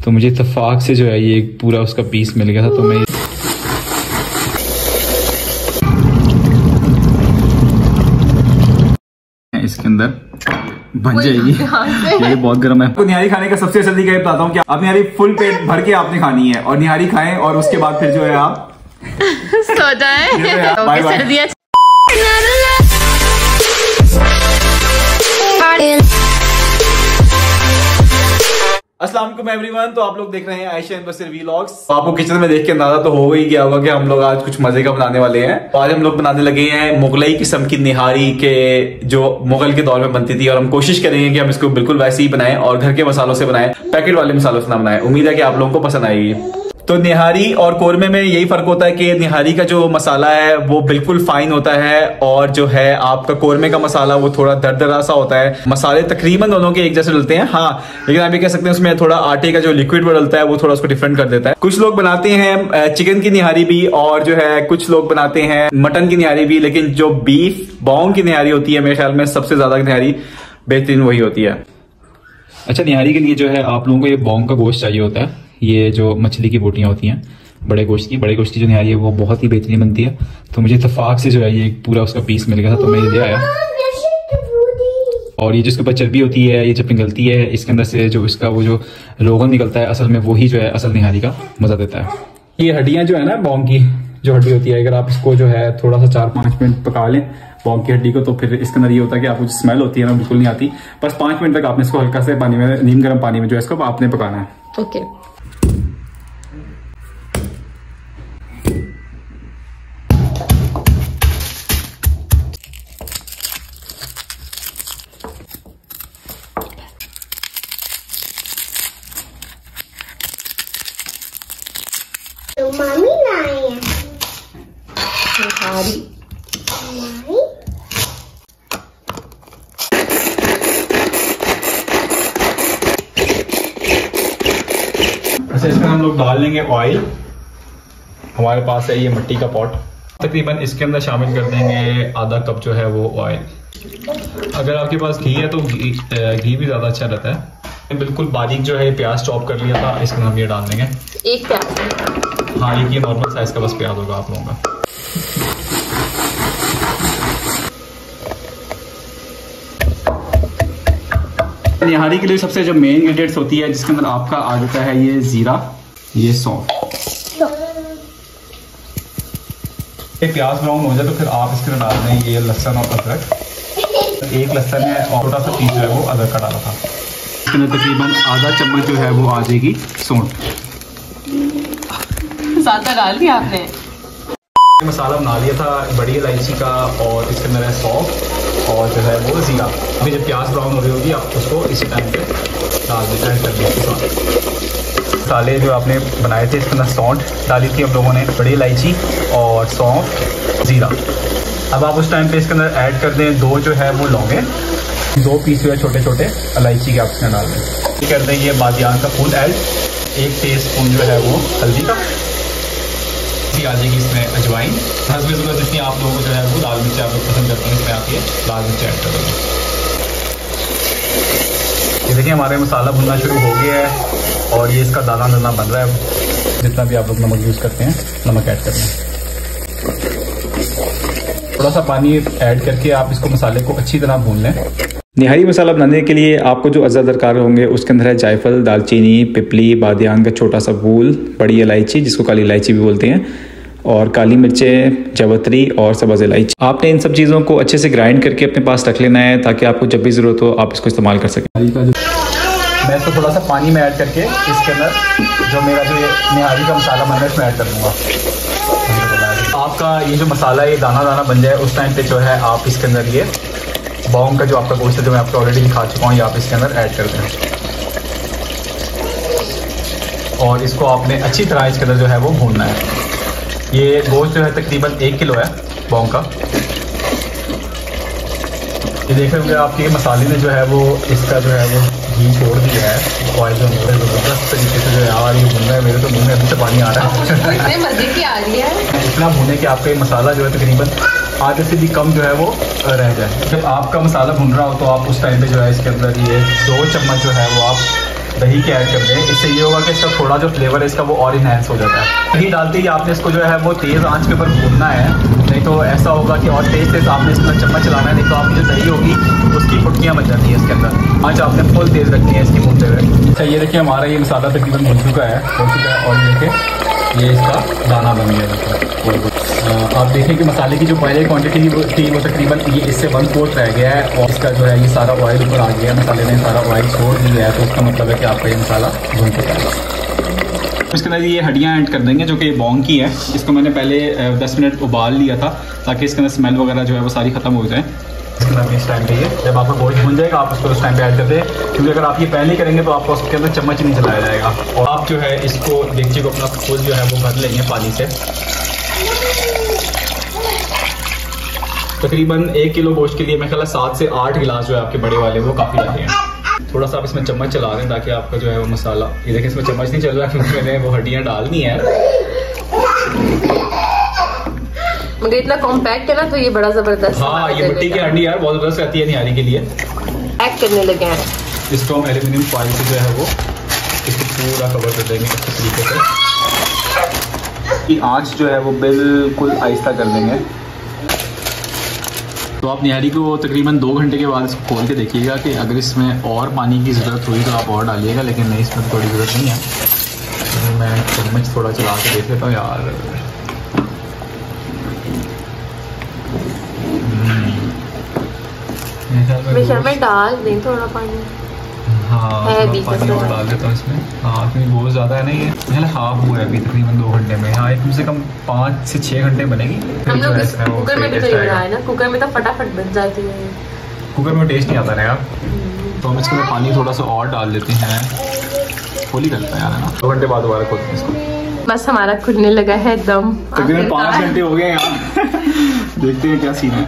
तो मुझे इत्तेफाक से जो है ये पूरा उसका पीस मिल गया था। तो मैं इसके अंदर बन जाएगी। ये बहुत गर्म है। तो निहारी खाने का सबसे जल्दी क्या बताता हूँ कि आप निहारी फुल पेट भर के आपने खानी है और निहारी खाएं और उसके बाद फिर जो है आप सो जाएं। Bye bye. अस्सलाम वालेकुम एवरीवन। तो आप लोग देख रहे हैं आयशा एंड बसर व्लॉग्स। आपको किचन में देख के अंदाजा तो हो ही गया होगा कि हम लोग आज कुछ मजे का बनाने वाले हैं। तो आज हम लोग बनाने लगे हैं मुगलई किस्म की निहारी के जो मुगल के दौर में बनती थी, और हम कोशिश करेंगे कि हम इसको बिल्कुल वैसे ही बनाएं और घर के मसालों से बनाएं, पैकेट वाले मसालों से ना बनाएं। उम्मीद है कि आप लोगों को पसंद आएगी। तो निहारी और कोरमे में यही फर्क होता है कि निहारी का जो मसाला है वो बिल्कुल फाइन होता है, और जो है आपका कोरमे का मसाला वो थोड़ा दरदरा सा होता है। मसाले तकरीबन दोनों के एक जैसे डलते हैं, हाँ, लेकिन आप ये कह सकते हैं उसमें थोड़ा आटे का जो लिक्विड डलता है वो थोड़ा उसको डिफरेंट कर देता है। कुछ लोग बनाते हैं चिकन की निहारी भी, और जो है कुछ लोग बनाते हैं मटन की निहारी भी, लेकिन जो बीफ बॉन्ग की निहारी होती है मेरे ख्याल में सबसे ज्यादा निहारी बेहतरीन वही होती है। अच्छा, निहारी के लिए जो है आप लोगों को ये बॉन्ग का गोश्त चाहिए होता है। ये जो मछली की बोटियां होती हैं बड़े गोश्त की जो निहारी है वो बहुत ही बेहतरीन बनती है। तो मुझे इत्तेफाक से जो है ये पूरा उसका पीस मिल गया था, तो मैं ये ले आया। और ये जिसके ऊपर चर्बी होती है, ये जब पिघलती है इसके अंदर से जो इसका वो जो रोगन निकलता है, असल में वही जो है असल निहारी का मजा देता है। ये हड्डियां जो है ना बॉन्ग की जो हड्डी होती है, अगर आप इसको जो है थोड़ा सा 4-5 मिनट पका लें बॉन्ग की हड्डी को, तो फिर इसके अंदर ये होता है कि आपको जो स्मेल होती है ना बिल्कुल नहीं आती। बस 5 मिनट तक आपने इसको हल्का से पानी में, नीम गर्म पानी में जो है इसको आपने पकाना है। ओके। तो मामी लाए हैं निहारी। अच्छा, इसमें हम लोग डाल लेंगे ऑयल। हमारे पास है ये मिट्टी का पॉट, तकरीबन इसके अंदर शामिल कर देंगे आधा कप जो है वो ऑयल। अगर आपके पास घी है तो घी भी ज्यादा अच्छा रहता है। बिल्कुल बारीक जो है प्याज चॉप कर लिया था, इसमें हम ये डाल देंगे। एक प्याज? हाँ, ये नॉर्मल साइज का बस प्याज होगा आप लोगों का। निहारी के लिए सबसे जो मेन इंग्रेडिएंट्स होती है जिसके अंदर आपका आ जाता है ये जीरा, ये सौंफ। प्याज ब्राउन हो जाए तो फिर आप इसके अंदर डाल दें ये लहसुन और अदरक। एक लहसुन है और छोटा सा पीस जो है वो अदरक का डाला था। इसके अंदर तकरीबन आधा चम्मच जो है वो आ जाएगी सौंठ। ज्यादा डाल दिया आपने? मसाला बना लिया था बड़ी इलायची का, और इसके अंदर है सौंफ और जो है वो जीरा। अभी जब प्याज ब्राउन हो रही होगी आप उसको इसी टाइम पे डाल देते हैं। कर दिया मसाले जो आपने बनाए थे, इसके अंदर सौंठ डाली थी हम लोगों ने, बड़ी इलायची और सौंफ, जीरा। अब आप उस टाइम पे इसके अंदर ऐड कर दें 2 जो है वो लौंगे, 2 पीस हुए छोटे छोटे इलायची के आप इसमें डाल दें। कर दें ये बादियान का फूल ऐड, 1 टीस्पून जो है वो हल्दी का, आ जाएगी इसमें अजवाइन, हस्बे ज़रूरत जितनी आप लोगों को जो है वो लाल मिर्च आप लोग पसंद करते हैं इसमें आप ये लाल मिर्च ऐड कर देंगे। ये देखिए हमारे मसाला भुनना शुरू हो गया है और ये इसका दाना दाना बन रहा है। जितना भी आप लोग नमक यूज़ करते हैं नमक ऐड कर दें। थोड़ा सा पानी ऐड करके आप इसको मसाले को अच्छी तरह भून लें। निहारी मसाला बनाने के लिए आपको जो अज़ा दरकार होंगे उसके अंदर है जायफल, दालचीनी, पिपली, बादियान का छोटा सा फूल, बड़ी इलायची जिसको काली इलायची भी बोलते हैं, और काली मिर्चें, जवतरी और सब्ज़ इलायची। आपने इन सब चीज़ों को अच्छे से ग्राइंड करके अपने पास रख लेना है ताकि आपको जब भी ज़रूरत हो आप इसको इस्तेमाल कर सकें। मैं इसको थोड़ा सा पानी में ऐड करके इसके अंदर जो मेरा जो ये निहारी का मसाला बन रहा है इसमें ऐड कर दूँगा। आपका ये जो मसाला ये दाना दाना बन जाए उस टाइम पे जो है आप इसके अंदर ये बॉन्ग का जो आपका गोश्त है जो मैं आपको ऑलरेडी दिखा चुका हूँ ये आप इसके अंदर ऐड कर दें, और इसको आपने अच्छी तरह इसके अंदर जो है वो भूनना है। ये गोश्त जो है तकरीबन 1 किलो है बॉन्ग का। ये देख रहे होंगे आपके मसाले ने जो है वो इसका जो है वो घी छोड़ दिया है, ऑयल जो है ज़बरदस्त तरीके से जो है आ रही है, भून रहा है। मेरे तो मुँह में अभी से पानी आ रहा है। मजे की आ रही है। इतना भूने कि आपका मसाला जो है तकरीबन आधे से भी कम जो है वो रह जाए। जब आपका मसाला भुन रहा हो तो आप उस टाइम पे जो है इसके अंदर ये 2 चम्मच जो है वो आप दही के ऐड कर दें। इससे ये होगा कि इसका थोड़ा जो फ्लेवर है इसका वो और इनहेंस हो जाता है। दही डालते ही आपने इसको जो है वो तेज़ आंच के ऊपर भूनना है, नहीं तो ऐसा होगा कि और तेज़ आपने इसमें चम्मच चलाना है, नहीं तो आपकी जो दही होगी उसकी फुटकियाँ बन जाती है इसके अंदर। आंच आपने फुल तेज़ रखनी है इसकी भूनते हुए। अच्छा ये देखिए हमारा ये मसाला तकरीबन भून चुका है और ये देखिए ये इसका दाना बन गया। देखिए आप देखें कि मसाले की जो पहले क्वांटिटी थी वो तकरीबन ये इससे 1/4 रह गया है और इसका जो है ये सारा ऑयल ऊपर आ गया है, मसाले ने सारा ऑयल छोड़ दिया है, तो उसका मतलब है कि आपका ये मसाला भून चुका है। इसके अंदर ये हड्डियाँ ऐड कर देंगे जो कि बोंग की है। इसको मैंने पहले 10 मिनट उबाल लिया था ताकि इसके अंदर स्मेल वगैरह जो है वो सारी ख़त्म हो जाए। इस टाइम पे ये जब आपका गोश्त भून जाएगा आप उसको उस टाइम पे ऐड कर दें, क्योंकि अगर आप ये पहले ही करेंगे तो आपको उसके अंदर चम्मच नहीं चलाया जाएगा। और आप जो है इसको डेगची को अपना फुल जो है वो भर लेंगे पानी से। तकरीबन 1 किलो गोश्त के लिए मैं ख्याल 7 से 8 गिलास जो है आपके बड़े वाले वो काफ़ी रहते हैं। थोड़ा सा आप इसमें चम्मच चला दें ताकि आपका जो है वो मसाला, ये देखिए इसमें चम्मच नहीं चल रहा क्योंकि मैंने वो हड्डियाँ डालनी है। मगर इतना कॉम्पैक्ट है ना तो ये बड़ा जबरदस्त। हाँ ये मिट्टी की हड्डी यार बहुत जबरदस्त रहती है निहारी के लिए। पैक करने लगे हैं इसको हम एल्यूमिनियम फॉइल से जो है वो इसको पूरा कवर कर देंगे अच्छे तरीके से। कि आँच जो है वो बिल्कुल आहिस्ता कर देंगे। तो आप निहारी को तकरीबन 2 घंटे के बाद इसको खोल के देखिएगा कि अगर इसमें और पानी की ज़रूरत हुई तो आप और डालिएगा, लेकिन नहीं इसमें थोड़ी ज़रूरत नहीं है। तो मैं चम्मच थोड़ा चला के देख लेता हूँ यार। में डाल दें थोड़ा पानी। हाँ पानी और डाल देता हूँ इसमें। हाँ क्योंकि बहुत ज़्यादा है ना ये, पहले हाफ हुआ है अभी तकरीबन 2 घंटे में। हाँ कम से कम 5 से 6 घंटे बनेगी। हम लोग कुकर में भी तो बनाए ना, कुकर में तो फटाफट बन जाती है। कुकर में टेस्ट नहीं आता ना यार। तो हम इसके अंदर पानी थोड़ा सा और डाल देते हैं, खोली करता है यार ना। 2 घंटे बाद दोबारा खोलते हैं इसको। बस हमारा खुलने लगा है दम। तकरीबन 5 घंटे हो गए यार। देखते हैं क्या सीन है।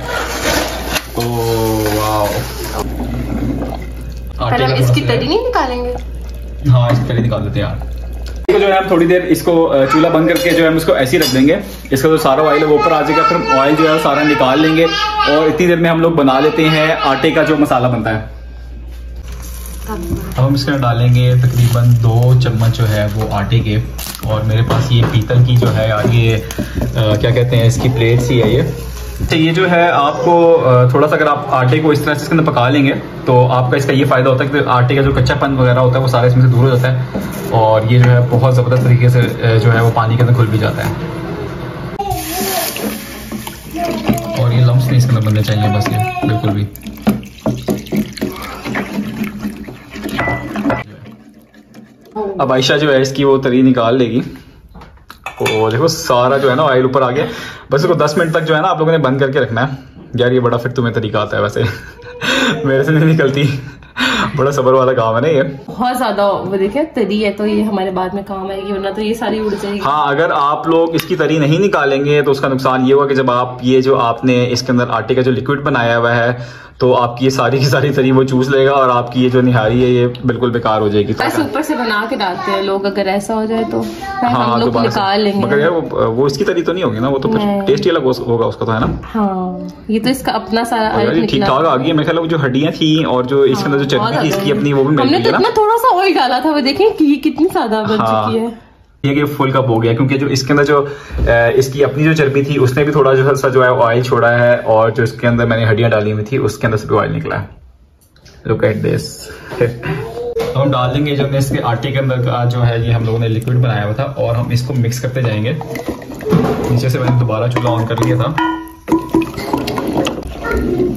पर हम इसकी तरी नहीं निकालेंगे? हाँ इसकी तरी निकाल देते हैं यार। इसको जो है हम थोड़ी देर इसको चूल्हा बंद करके जो है हम इसको ऐसे ही रख देंगे। इसका जो सारा ऑयल है वो ऊपर आ जाएगा, फिर ऑयल जो है वो सारा निकाल लेंगे और इतनी देर में हम लोग बना लेते हैं आटे का जो मसाला बनता है। अब हम इसके अंदर डालेंगे तकरीबन 2 चम्मच जो है वो आटे के। और मेरे पास ये पीतल की जो है यार ये क्या कहते हैं इसकी प्लेट सी है ये। तो ये जो है आपको थोड़ा सा अगर आप आटे को इस तरह से इसके अंदर पका लेंगे तो आपका इसका ये फ़ायदा होता है कि आटे का जो कच्चापन वगैरह होता है वो सारा इसमें से दूर हो जाता है और ये जो है बहुत ज़बरदस्त तरीके से जो है वो पानी के अंदर घुल भी जाता है। और ये लम्स नहीं इसके अंदर बनने चाहिए बस, ये बिल्कुल भी। अब आयशा जो है इसकी वो तरी निकाल लेगी। और देखो सारा जो है ना ऑयल ऊपर आ गया। बस इसको 10 मिनट तक जो है ना आप लोगों ने बंद करके रखना है। यार ये बड़ा फिर तुम्हें तरीका आता है वैसे। मेरे से नहीं निकलती। बड़ा सब्र वाला काम है ना ये। बहुत ज्यादा वो देखिए तरी है तो ये हमारे बाद में काम आएगी, वरना तो ये सारी उड़ जाएगी। हाँ अगर आप लोग इसकी तरी नहीं निकालेंगे तो उसका नुकसान ये होगा कि जब आप ये जो आपने इसके अंदर आटे का जो लिक्विड बनाया हुआ है तो आपकी ये सारी की सारी तरी वो चूस लेगा और आपकी ये जो निहारी है ये बिल्कुल बेकार हो जाएगी। ऐसे ऊपर से बना के डालते हैं लोग, अगर ऐसा हो जाए तो हाँ, हम लोग निकाल लेंगे। मगर यार वो इसकी तरी तो नहीं होगी ना, वो तो फिर टेस्ट ही अलग होगा उसका तो, है ना। हाँ ये तो इसका अपना सारा ठीक ठाक आ गई है। मैं ख्याल वो जो हड्डियां थी और जो इसके अंदर जो चटनी थी इसकी अपनी वो भी मिल गई ना। थोड़ा सा ऑयल डाला था वो देखें कि कितनी ज्यादा बन चुकी है। ये फुल कप हो गया क्योंकि जो इसके अंदर जो इसकी अपनी जो चर्बी थी उसने भी थोड़ा जो है ऑयल छोड़ा है और जो इसके अंदर मैंने हड्डियां डाली हुई थी उसके अंदर से भी ऑयल निकला है। Look at this. हम डाल देंगे जो इसके आटे के अंदर का जो है ये हम लोगों ने लिक्विड बनाया हुआ था और हम इसको मिक्स करते जाएंगे। नीचे से मैंने दोबारा चूल्हा ऑन कर लिया था।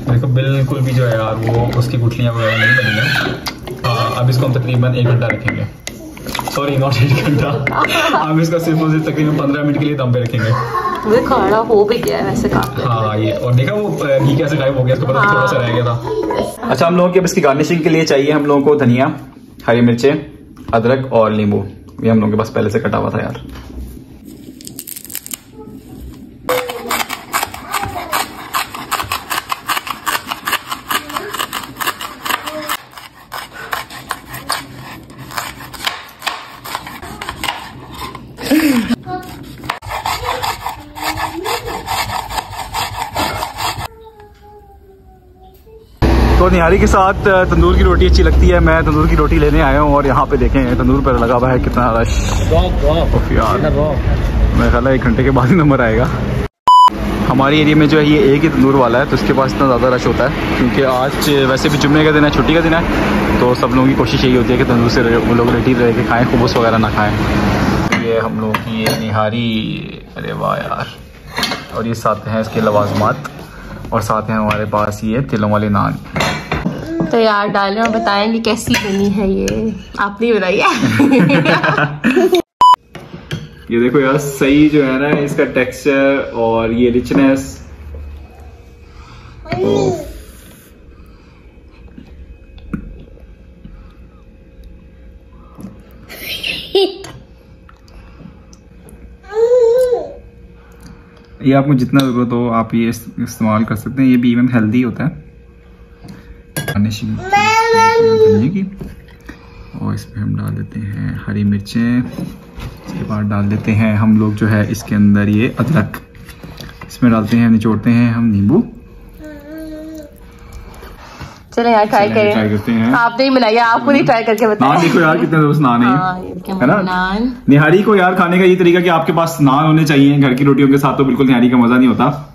देखो बिल्कुल भी जो है यार वो उसकी गुठलियां वगैरह नहीं बनी है। अब इसको हम तकरीबन 1 घंटा रखेंगे। सॉरी नॉट 1 घंटा। हम इसका सिर्फ तकरीबन 15 मिनट के लिए दम पे रखेंगे। खाना हो भी गया है वैसे काफी। हाँ ये और देखा वो घी कैसे गायब हो गया, इसका पता थोड़ा सा रह गया था। अच्छा हम लोगों की अब इसकी गार्निशिंग के लिए चाहिए हम लोगों को धनिया, हरी मिर्चें, अदरक और नींबू। ये हम लोगों के पास पहले से कटा हुआ था यार। तो निहारी के साथ तंदूर की रोटी अच्छी लगती है। मैं तंदूर की रोटी लेने आया हूँ और यहाँ पे देखें तंदूर पर लगा हुआ है कितना रश यार। मेरा ख्याल है 1 घंटे के बाद ही नंबर आएगा। हमारे एरिया में जो है ये एक ही तंदूर वाला है, तो इसके पास इतना ज़्यादा रश होता है क्योंकि आज वैसे भी जुम्मे का दिन है, छुट्टी का दिन है, तो सब लोगों की कोशिश यही होती है कि तंदूर से वो लोग रोटी रह के खाएँ, खुबूस वगैरह ना खाएँ। तो ये हम लोग की ये निहारी, अरे वाह यार। और ये साथ हैं इसके लवाजमात और साथ हैं हमारे पास ये तिलों वाले नान। तो यार डालें और बताएं कि कैसी बनी है ये, आपने बनाई है। ये देखो यार सही जो है ना इसका टेक्सचर और ये रिचनेस। ये आपको जितना ज़रूरत हो आप ये इस्तेमाल कर सकते हैं। ये भी इवन हेल्दी होता है। की और इसमें हम डाल देते हैं हरी मिर्चें। इसके बाद डाल देते हैं हम लोग जो है इसके अंदर ये अदरक। इसमें डालते हैं, निचोड़ते हैं हम नींबू। चले यार ट्राई करते हैं। आपने ही बनाई है, आप खुद ही ट्राई करके बताएं। नान देखो यार कितने दोस्त नान है ना। नान निहारी को यार खाने का ये तरीका कि आपके पास नान होने चाहिए। घर की रोटियों के साथ तो बिल्कुल निहारी का मजा नहीं होता।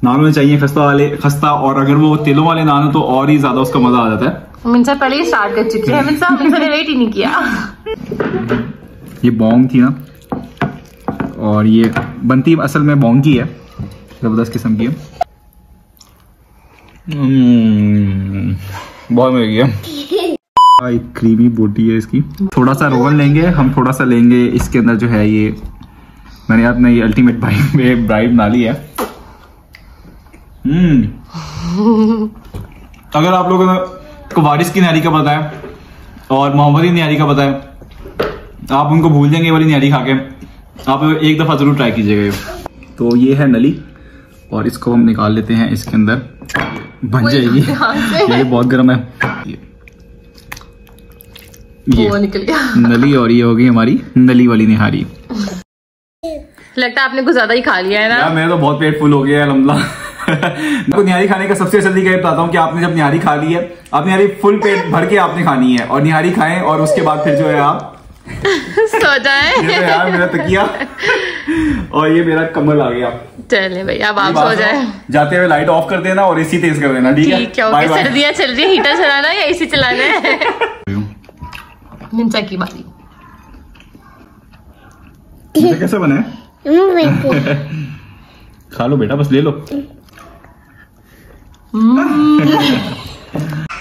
नान होने चाहिए खस्ता, और अगर वो तेलों वाले नान हो तो और ही ज्यादा उसका मजा आ जाता है। मिनसा पहले ही स्टार्ट कर चुके हैं। मिनसा ने वेट ही नहीं किया। ये बॉन्ग थी ना, और ये बनती असल में बॉन्ग की है, जबरदस्त किस्म की है। बहुत मजा गया। एक क्रीमी बोटी है इसकी। थोड़ा सा रोगन लेंगे हम, थोड़ा सा लेंगे इसके अंदर जो है ये मैंने अपने ये अल्टीमेट ब्राइड बना ली है। अगर आप लोगों को वारिस की निहारी का पता है और मोहम्मदी निहारी का पता है, आप उनको भूल जाएंगे वाली निहारी खा के। आप एक दफा जरूर ट्राई कीजिएगा। तो ये है नली और इसको हम निकाल लेते हैं। इसके अंदर बन जाएगी। ये बहुत गर्म है। ये वो निकल गया नली, और ये होगी हमारी नली वाली निहारी। लगता है आपने कुछ ज्यादा ही खा लिया है ना। मेरा तो बहुत पेट फुल हो गया है अल्हम्दुलिल्लाह। आपको निहारी खाने का सबसे अच्छा तरीका ये बताता हूँ कि आपने जब निहारी खा ली है, आप निहारी फुल पेट भर के आपने खानी है और निहारी खाएं और उसके बाद फिर जो है आप सो जाए। ये तो यार मेरा तकिया और ये मेरा कम्बल आ गया। चले भाई अब आप सो जाए। जाते हुए लाइट ऑफ कर देना और एसी तेज कर देना। ठीक है, सर्दियाँ चल रही है, हीटर चलाना है या एसी चलाना है। मिनसा की बारी। कैसे बना है? खा लो बेटा, बस ले लो।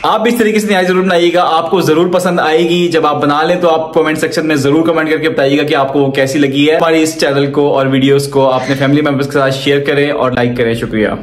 आप इस तरीके से निहारी जरूर बनाइएगा, आपको जरूर पसंद आएगी। जब आप बना लें तो आप कमेंट सेक्शन में जरूर कमेंट करके बताइएगा कि आपको कैसी लगी है। हमारी इस चैनल को और वीडियोस को अपने फैमिली मेंबर्स के साथ शेयर करें और लाइक करें। शुक्रिया।